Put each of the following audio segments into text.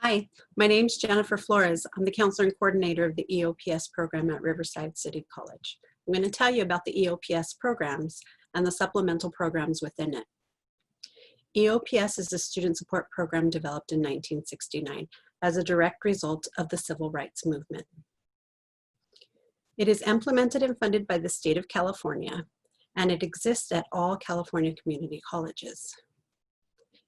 Hi, my name's Jennifer Flores. I'm the counselor and coordinator of the EOPS program at Riverside City College. I'm going to tell you about the EOPS programs and the supplemental programs within it. EOPS is a student support program developed in 1969 as a direct result of the civil rights movement. It is implemented and funded by the state of California, and it exists at all California community colleges.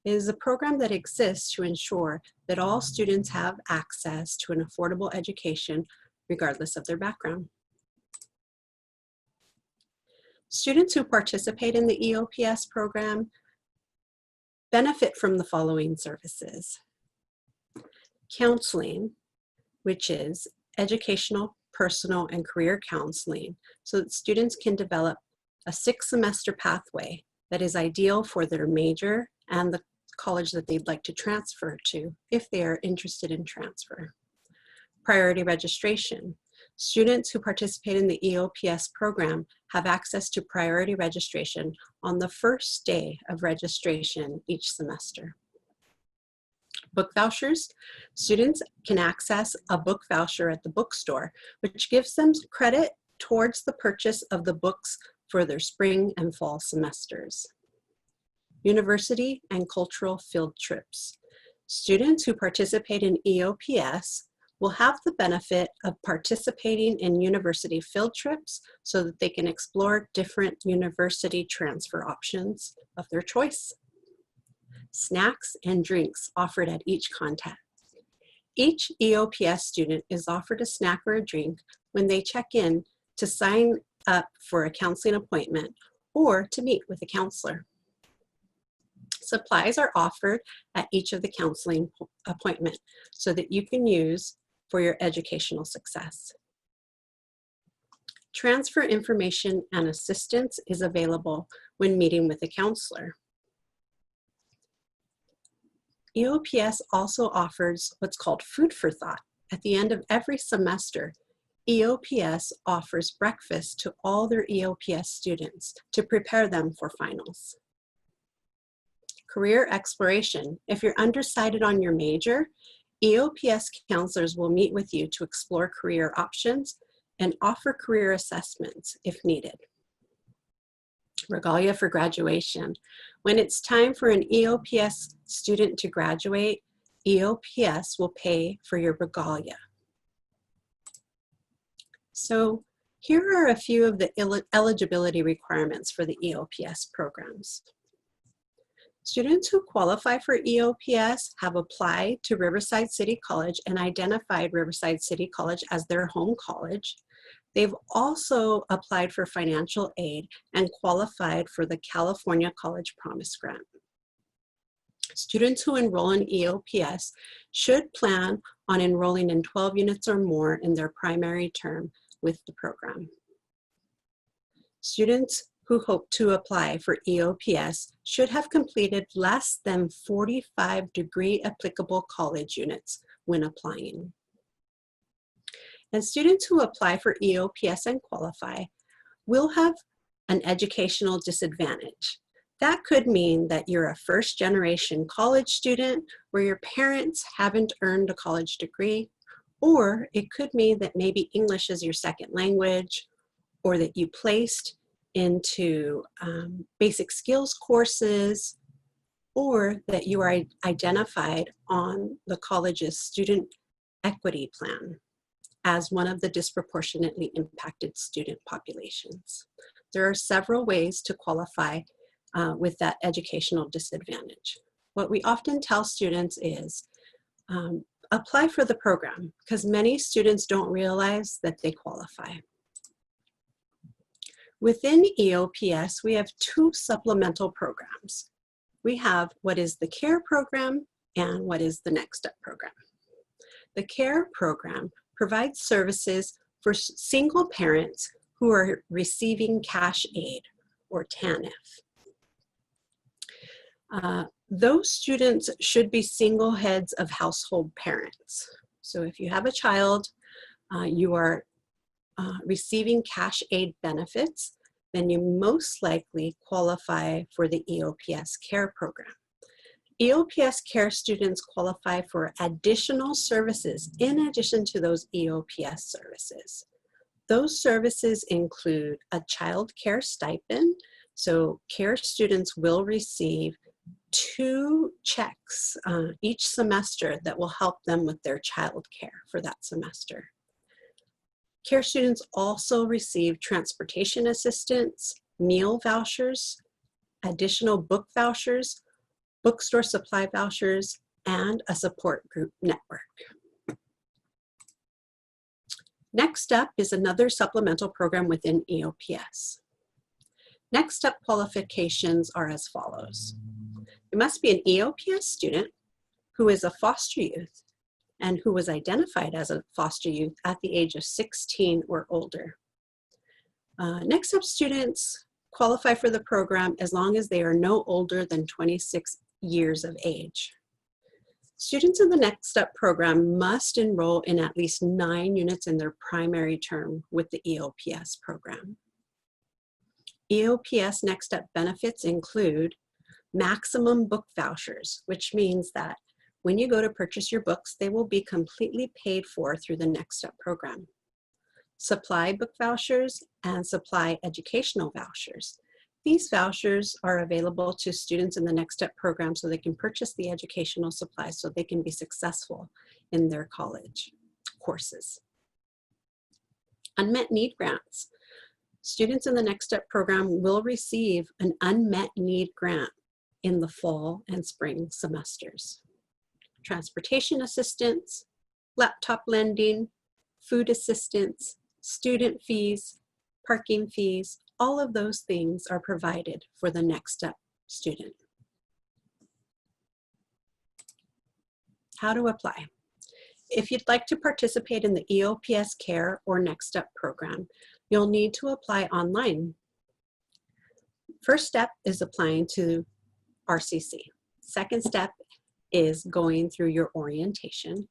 It is a program that exists to ensure that all students have access to an affordable education regardless of their background. Students who participate in the EOPS program benefit from the following services. Counseling, which is educational, personal, and career counseling, so that students can develop a 6-semester pathway that is ideal for their major and the college that they'd like to transfer to if they are interested in transfer. Priority registration. Students who participate in the EOPS program have access to priority registration on the first day of registration each semester. Book vouchers. Students can access a book voucher at the bookstore, which gives them credit towards the purchase of the books for their spring and fall semesters. University and cultural field trips. Students who participate in EOPS will have the benefit of participating in university field trips so that they can explore different university transfer options of their choice. Snacks and drinks offered at each contact. Each EOPS student is offered a snack or a drink when they check in to sign up for a counseling appointment or to meet with a counselor. Supplies are offered at each of the counseling appointments so that you can use for your educational success. Transfer information and assistance is available when meeting with a counselor. EOPS also offers what's called food for thought. At the end of every semester, EOPS offers breakfast to all their EOPS students to prepare them for finals. Career exploration. If you're undecided on your major, EOPS counselors will meet with you to explore career options and offer career assessments if needed. Regalia for graduation. When it's time for an EOPS student to graduate, EOPS will pay for your regalia. So here are a few of the eligibility requirements for the EOPS programs. Students who qualify for EOPS have applied to Riverside City College and identified Riverside City College as their home college. They've also applied for financial aid and qualified for the California College Promise Grant. Students who enroll in EOPS should plan on enrolling in 12 units or more in their primary term with the program. Students who hope to apply for EOPS should have completed less than 45 degree applicable college units when applying. And students who apply for EOPS and qualify will have an educational disadvantage. That could mean that you're a first-generation college student where your parents haven't earned a college degree, or it could mean that maybe English is your second language, or that you placed into basic skills courses, or that you are identified on the college's student equity plan as one of the disproportionately impacted student populations. There are several ways to qualify with that educational disadvantage. What we often tell students is apply for the program, because many students don't realize that they qualify. Within EOPS, we have 2 supplemental programs. We have what is the CARE program and what is the Next Step program. The CARE program provides services for single parents who are receiving cash aid, or TANF. Those students should be single heads of household parents. So if you have a child, you are receiving cash aid benefits, then you most likely qualify for the EOPS CARE program. EOPS care students qualify for additional services in addition to those EOPS services. Those services include a child care stipend. So care students will receive 2 checks each semester that will help them with their child care for that semester. Care students also receive transportation assistance, meal vouchers, additional book vouchers, bookstore supply vouchers, and a support group network. Next up is another supplemental program within EOPS. Next step qualifications are as follows. You must be an EOPS student who is a foster youth and who was identified as a foster youth at the age of 16 or older. Next step students qualify for the program as long as they are no older than 26 years of age. Students in the Next Step program must enroll in at least 9 units in their primary term with the EOPS program. EOPS Next Step benefits include maximum book vouchers, which means that when you go to purchase your books, they will be completely paid for through the Next Step program. Supply book vouchers and supply educational vouchers. These vouchers are available to students in the Next Step program so they can purchase the educational supplies so they can be successful in their college courses. Unmet need grants. Students in the Next Step program will receive an unmet need grant in the fall and spring semesters. Transportation assistance, laptop lending, food assistance, student fees, parking fees, all of those things are provided for the Next Step student. How to apply. If you'd like to participate in the EOPS Care or Next Step program, you'll need to apply online. First step is applying to RCC. Second step is going through your orientation.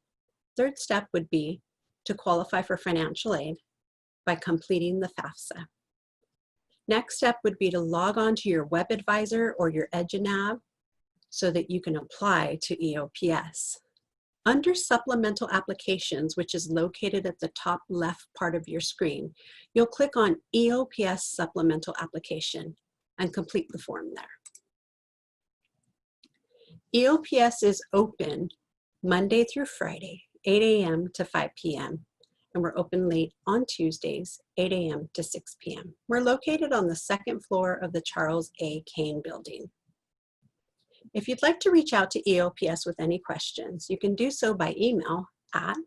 Third step would be to qualify for financial aid by completing the FAFSA. Next step would be to log on to your web advisor or your EduNav so that you can apply to EOPS. Under supplemental applications, which is located at the top left part of your screen, you'll click on EOPS supplemental application and complete the form there. EOPS is open Monday through Friday, 8 a.m. to 5 p.m. and we're open late on Tuesdays, 8 a.m. to 6 p.m. We're located on the 2nd floor of the Charles A. Kane building. If you'd like to reach out to EOPS with any questions, you can do so by email at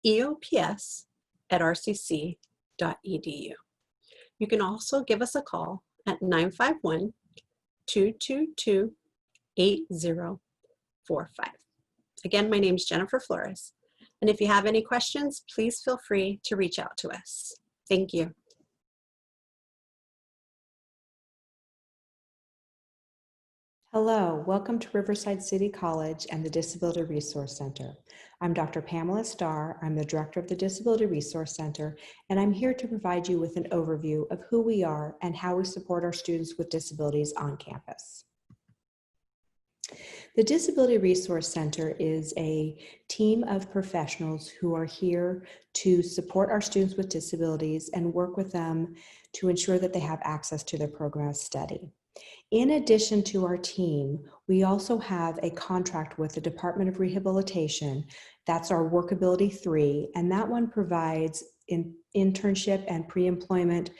eops@rcc.edu. You can also give us a call at 951-222-8045. Again, my name is Jennifer Flores. And if you have any questions, please feel free to reach out to us. Thank you. Hello, welcome to Riverside City College and the Disability Resource Center. I'm Dr. Pamela Starr. I'm the director of the Disability Resource Center, and I'm here to provide you with an overview of who we are and how we support our students with disabilities on campus. The Disability Resource Center is a team of professionals who are here to support our students with disabilities and work with them to ensure that they have access to their program of study. In addition to our team, we also have a contract with the Department of Rehabilitation. That's our Workability 3, and that one provides internship and pre-employment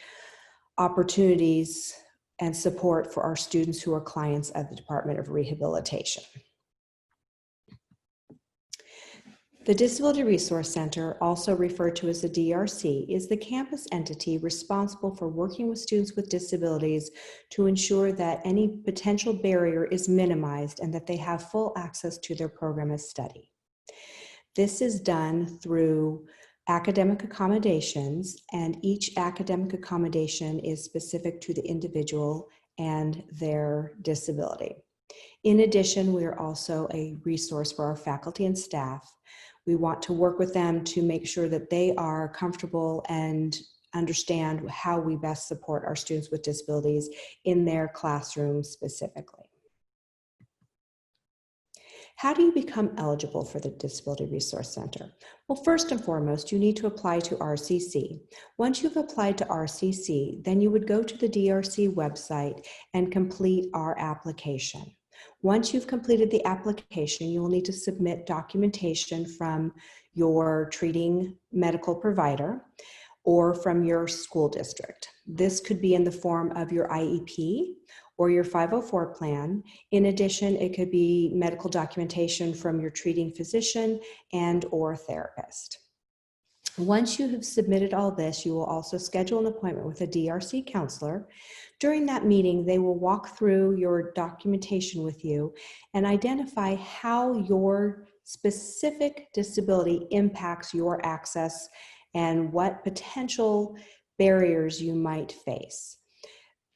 opportunities and support for our students who are clients of the Department of Rehabilitation. The Disability Resource Center, also referred to as the DRC, is the campus entity responsible for working with students with disabilities to ensure that any potential barrier is minimized and that they have full access to their program of study. This is done through academic accommodations, and each academic accommodation is specific to the individual and their disability. In addition, we are also a resource for our faculty and staff. We want to work with them to make sure that they are comfortable and understand how we best support our students with disabilities in their classrooms specifically. How do you become eligible for the Disability Resource Center? Well, first and foremost, you need to apply to RCC. Once you've applied to RCC, then you would go to the DRC website and complete our application. Once you've completed the application, you will need to submit documentation from your treating medical provider or from your school district. This could be in the form of your IEP or your 504 plan. In addition, it could be medical documentation from your treating physician and or therapist. Once you have submitted all this, you will also schedule an appointment with a DRC counselor. During that meeting, they will walk through your documentation with you and identify how your specific disability impacts your access and what potential barriers you might face.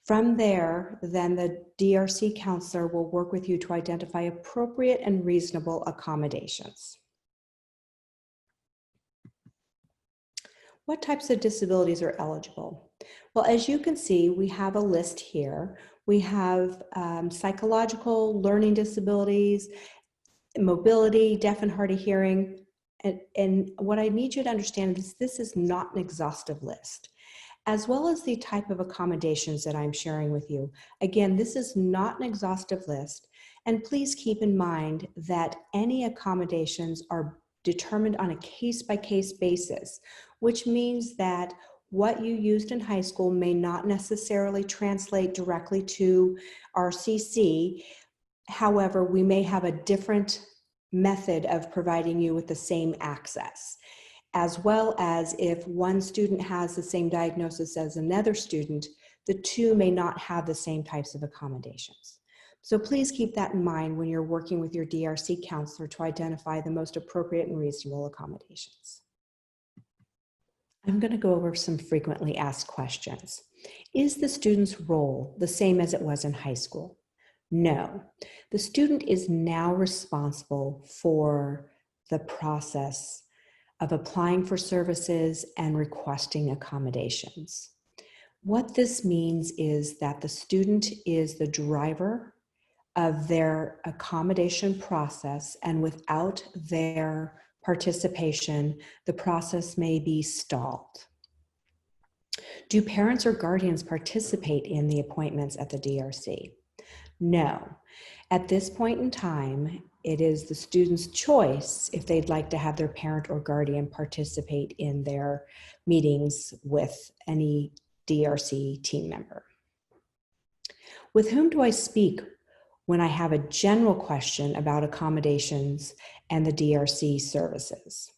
From there, then the DRC counselor will work with you to identify appropriate and reasonable accommodations. What types of disabilities are eligible? Well, as you can see, we have a list here. We have psychological, learning disabilities, mobility, deaf and hard of hearing. And what I need you to understand is this is not an exhaustive list, as well as the type of accommodations that I'm sharing with you. Again, this is not an exhaustive list. And please keep in mind that any accommodations are determined on a case-by-case basis, which means that what you used in high school may not necessarily translate directly to RCC. However, we may have a different method of providing you with the same access, as well as if one student has the same diagnosis as another student, the two may not have the same types of accommodations. So please keep that in mind when you're working with your DRC counselor to identify the most appropriate and reasonable accommodations. I'm going to go over some frequently asked questions. Is the student's role the same as it was in high school? No. The student is now responsible for the process of applying for services and requesting accommodations. What this means is that the student is the driver of their accommodation process, and without their participation, the process may be stalled. Do parents or guardians participate in the appointments at the DRC? No. At this point in time, it is the student's choice if they'd like to have their parent or guardian participate in their meetings with any DRC team member. With whom do I speak when I have a general question about accommodations and the DRC services?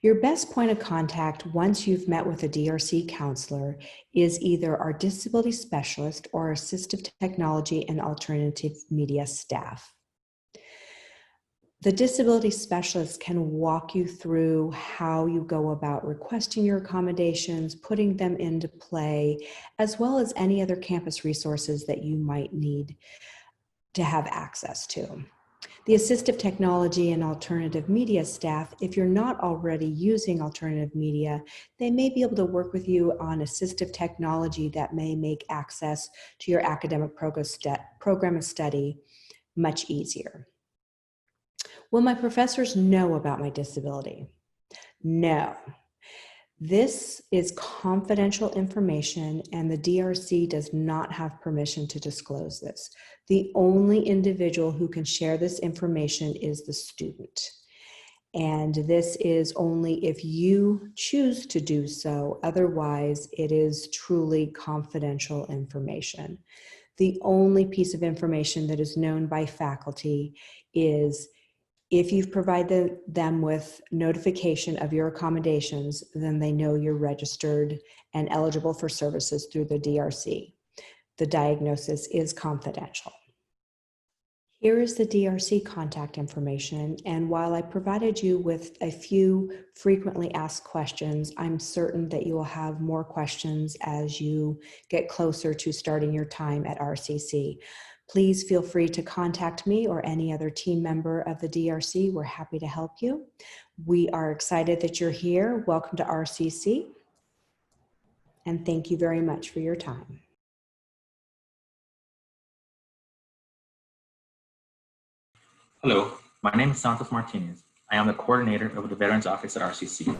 Your best point of contact once you've met with a DRC counselor is either our disability specialist or assistive technology and alternative media staff. The disability specialist can walk you through how you go about requesting your accommodations, putting them into play, as well as any other campus resources that you might need to have access to. The assistive technology and alternative media staff, if you're not already using alternative media, they may be able to work with you on assistive technology that may make access to your academic program of study much easier. Will my professors know about my disability? No. This is confidential information, and the DRC does not have permission to disclose this. The only individual who can share this information is the student. And this is only if you choose to do so. Otherwise, it is truly confidential information. The only piece of information that is known by faculty is if you've provided them with notification of your accommodations, then they know you're registered and eligible for services through the DRC. The diagnosis is confidential. Here is the DRC contact information, and while I provided you with a few frequently asked questions, I'm certain that you will have more questions as you get closer to starting your time at RCC. Please feel free to contact me or any other team member of the DRC. We're happy to help you. We are excited that you're here. Welcome to RCC, and thank you very much for your time. Hello, my name is Santos Martinez. I am the coordinator of the Veterans Office at RCC.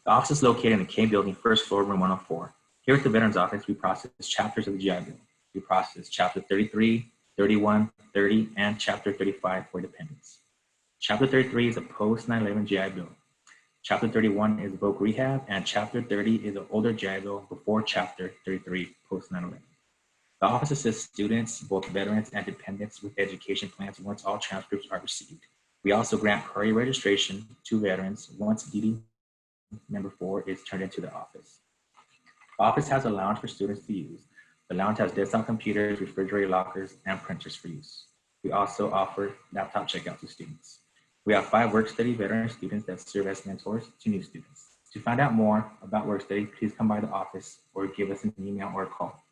The office is located in the K Building, first floor, room 104. Here at the Veterans Office, we process chapters of the GI Bill. We process Chapter 33, 31, 30, and Chapter 35 for dependents. Chapter 33 is a post 9/11 GI Bill. Chapter 31 is voc rehab, and Chapter 30 is an older GI Bill before Chapter 33 post 9/11. The office assists students, both veterans and dependents, with education plans once all transcripts are received. We also grant priority registration to veterans once DD number 4 is turned into the office. The office has a lounge for students to use. The lounge has desktop computers, refrigerator lockers, and printers for use. We also offer laptop checkout to students. We have 5 work-study veteran students that serve as mentors to new students. To find out more about work-study, please come by the office or give us an email or a call.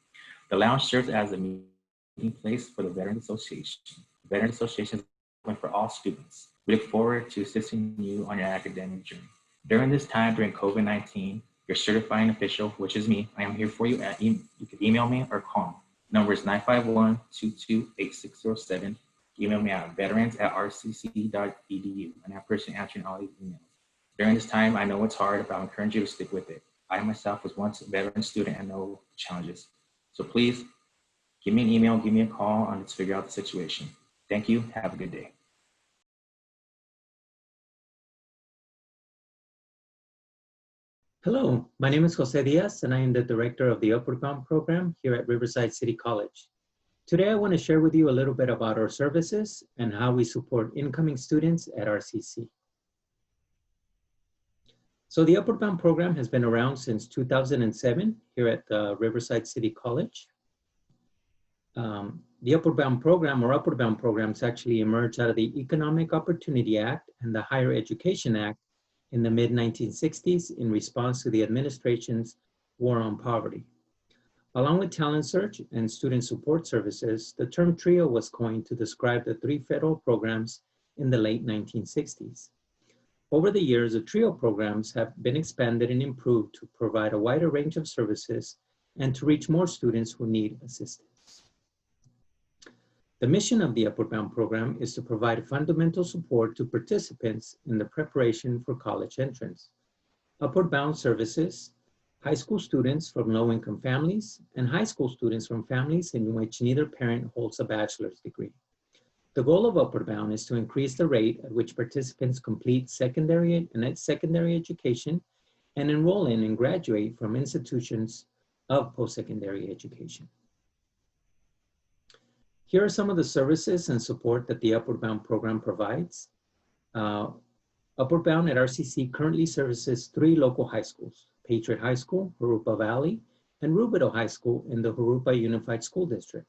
The lounge serves as a meeting place for the Veterans Association. The Veterans Association is open for all students. We look forward to assisting you on your academic journey. During this time, during COVID-19, your certifying official, which is me, I am here for you. You can email me or call me. Number is 951-22-8607. Email me at veterans@rcc.edu, and I have person answering all these emails. During this time, I know it's hard, but I encourage you to stick with it. I myself was once a veteran student and know the challenges. So please give me an email, give me a call, and let's figure out the situation. Thank you. Have a good day. Hello, my name is Jose Diaz, and I am the director of the Upward Bound program here at Riverside City College. Today, I want to share with you a little bit about our services and how we support incoming students at RCC. So the Upward Bound program has been around since 2007 here at Riverside City College. The Upward Bound program, or Upward Bound programs, actually emerged out of the Economic Opportunity Act and the Higher Education Act in the mid-1960s in response to the administration's war on poverty. Along with talent search and student support services, the term TRIO was coined to describe the 3 federal programs in the late 1960s. Over the years, the TRIO programs have been expanded and improved to provide a wider range of services and to reach more students who need assistance. The mission of the Upward Bound program is to provide fundamental support to participants in the preparation for college entrance. Upward Bound services high school students from low-income families and high school students from families in which neither parent holds a bachelor's degree. The goal of Upward Bound is to increase the rate at which participants complete secondary education and enroll in and graduate from institutions of post-secondary education. Here are some of the services and support that the Upward Bound program provides. Upward Bound at RCC currently services 3 local high schools: Patriot High School, Jurupa Valley, and Rubidoux High School in the Jurupa Unified School District.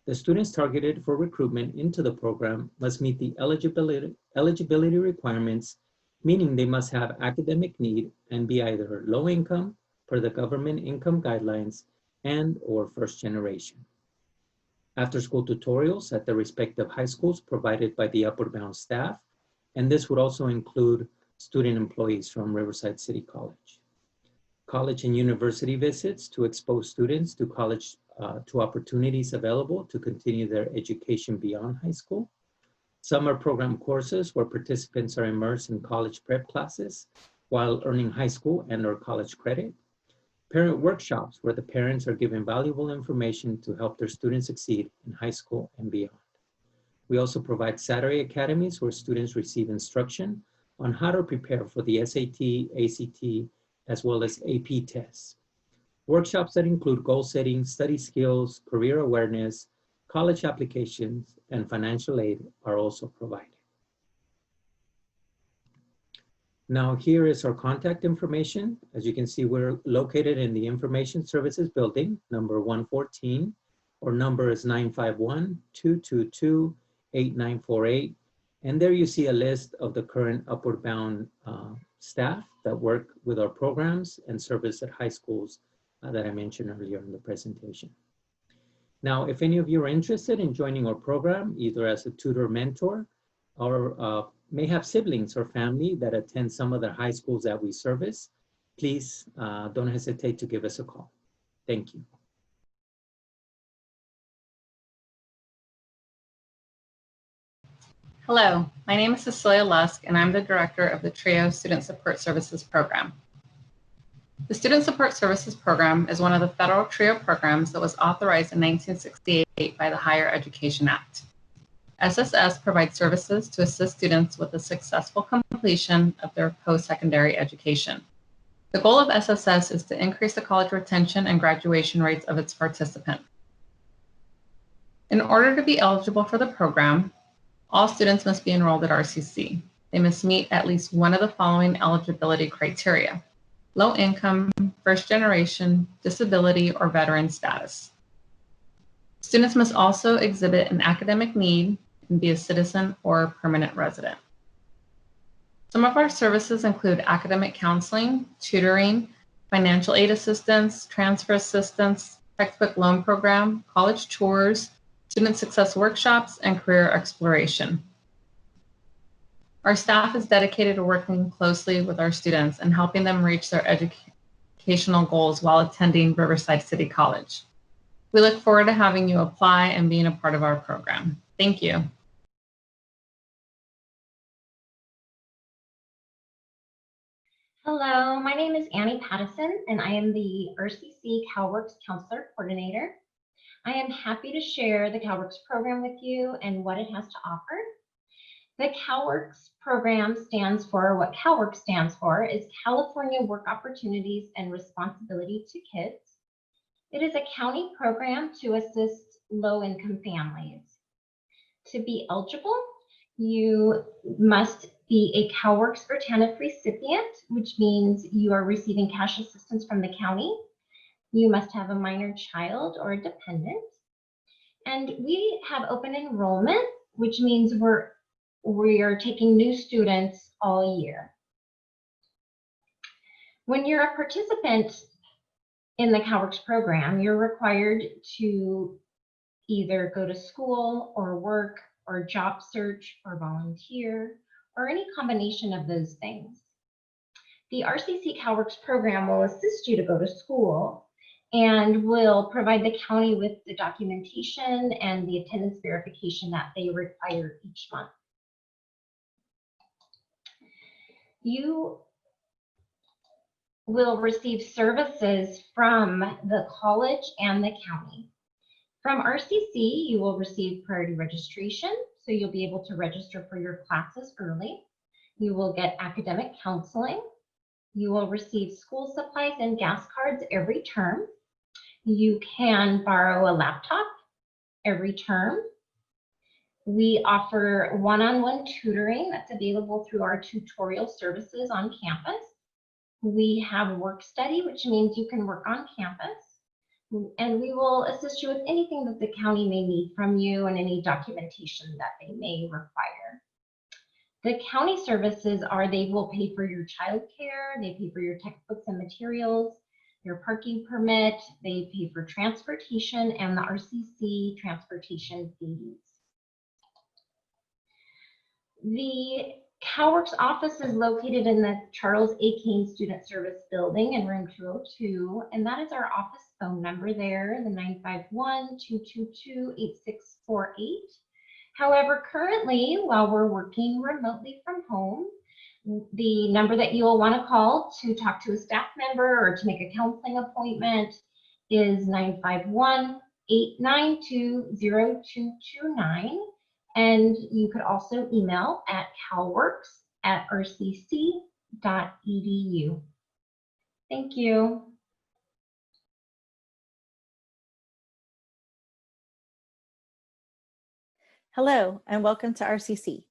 The students targeted for recruitment into the program must meet the eligibility requirements, meaning they must have academic need and be either low income per the government income guidelines and or first generation. After-school tutorials at the respective high schools provided by the Upward Bound staff, and this would also include student employees from Riverside City College. College and university visits to expose students to college to opportunities available to continue their education beyond high school. Summer program courses where participants are immersed in college prep classes while earning high school and or college credit. Parent workshops where the parents are given valuable information to help their students succeed in high school and beyond. We also provide Saturday academies where students receive instruction on how to prepare for the SAT, ACT, as well as AP tests. Workshops that include goal setting, study skills, career awareness, college applications, and financial aid are also provided. Now here is our contact information. As you can see, we're located in the Information Services Building, number 114. Our number is 951-222-8948. And there you see a list of the current Upward Bound staff that work with our programs and service at high schools that I mentioned earlier in the presentation. Now, if any of you are interested in joining our program, either as a tutor mentor or may have siblings or family that attend some of the high schools that we service, please don't hesitate to give us a call. Thank you. Hello, my name is Cecilia Lusk, and I'm the director of the TRIO Student Support Services Program. The Student Support Services Program is one of the federal TRIO programs that was authorized in 1968 by the Higher Education Act. SSS provides services to assist students with the successful completion of their post-secondary education. The goal of SSS is to increase the college retention and graduation rates of its participants. In order to be eligible for the program, all students must be enrolled at RCC. They must meet at least one of the following eligibility criteria: low income, first generation, disability, or veteran status. Students must also exhibit an academic need and be a citizen or permanent resident. Some of our services include academic counseling, tutoring, financial aid assistance, transfer assistance, textbook loan program, college tours, student success workshops, and career exploration. Our staff is dedicated to working closely with our students and helping them reach their educational goals while attending Riverside City College. We look forward to having you apply and being a part of our program. Thank you. Hello, my name is Annie Pattison, and I am the RCC CalWorks Counselor Coordinator. I am happy to share the CalWorks program with you and what it has to offer. The CalWorks program stands for, what CalWorks stands for is California Work Opportunities and Responsibility to Kids. It is a county program to assist low-income families. To be eligible, you must be a CalWorks or TANF recipient, which means you are receiving cash assistance from the county. You must have a minor child or a dependent. And we have open enrollment, which means we are taking new students all year. When you're a participant in the CalWorks program, you're required to either go to school or work or job search or volunteer or any combination of those things. The RCC CalWorks program will assist you to go to school and will provide the county with the documentation and the attendance verification that they require each month. You will receive services from the college and the county. From RCC, you will receive priority registration, so you'll be able to register for your classes early. You will get academic counseling. You will receive school supplies and gas cards every term. You can borrow a laptop every term. We offer one-on-one tutoring that's available through our tutorial services on campus. We have work study, which means you can work on campus. And we will assist you with anything that the county may need from you and any documentation that they may require. The county services are, they will pay for your childcare, they pay for your textbooks and materials, your parking permit, they pay for transportation and the RCC transportation fees. The CalWorks office is located in the Charles A. Kane Student Service Building in room 202, and that is our office phone number there, the 951-222-8648. However, currently, while we're working remotely from home, the number that you will want to call to talk to a staff member or to make a counseling appointment is 951-892-0229. And you could also email at calworks@rcc.edu. Thank you. Hello, and welcome to RCC.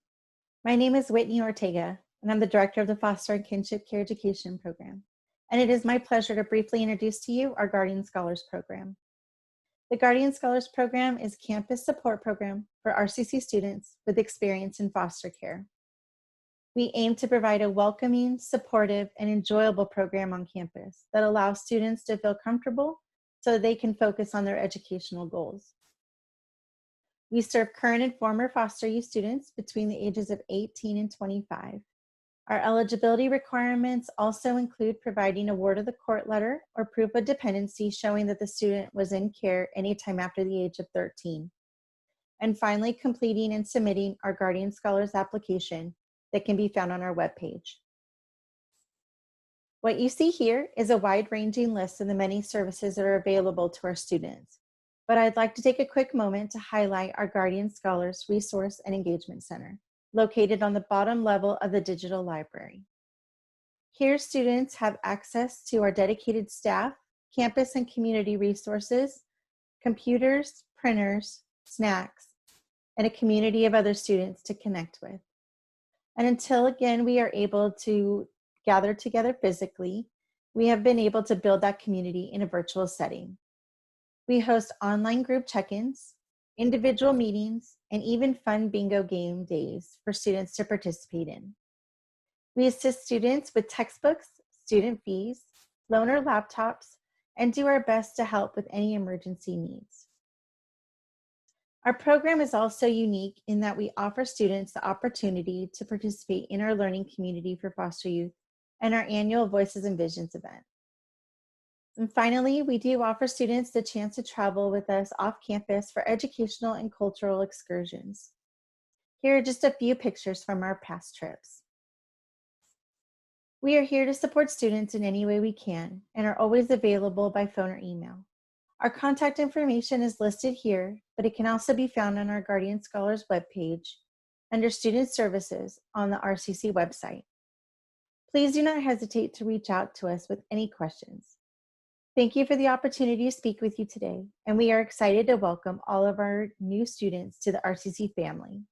My name is Whitney Ortega, and I'm the director of the Foster and Kinship Care Education Program. And it is my pleasure to briefly introduce to you our Guardian Scholars Program. The Guardian Scholars Program is a campus support program for RCC students with experience in foster care. We aim to provide a welcoming, supportive, and enjoyable program on campus that allows students to feel comfortable so they can focus on their educational goals. We serve current and former foster youth students between the ages of 18 and 25. Our eligibility requirements also include providing a word of the court letter or proof of dependency showing that the student was in care anytime after the age of 13. and finally completing and submitting our Guardian Scholars application that can be found on our webpage. What you see here is a wide-ranging list of the many services that are available to our students, but I'd like to take a quick moment to highlight our Guardian Scholars Resource and Engagement Center, located on the bottom level of the digital library. Here, students have access to our dedicated staff, campus and community resources, computers, printers, snacks, and a community of other students to connect with. And until again we are able to gather together physically, we have been able to build that community in a virtual setting. We host online group check-ins, individual meetings, and even fun bingo game days for students to participate in. We assist students with textbooks, student fees, loaner laptops, and do our best to help with any emergency needs. Our program is also unique in that we offer students the opportunity to participate in our learning community for foster youth and our annual Voices and Visions event. And finally, we do offer students the chance to travel with us off campus for educational and cultural excursions. Here are just a few pictures from our past trips. We are here to support students in any way we can and are always available by phone or email. Our contact information is listed here, but it can also be found on our Guardian Scholars webpage under Student Services on the RCC website. Please do not hesitate to reach out to us with any questions. Thank you for the opportunity to speak with you today, and we are excited to welcome all of our new students to the RCC family.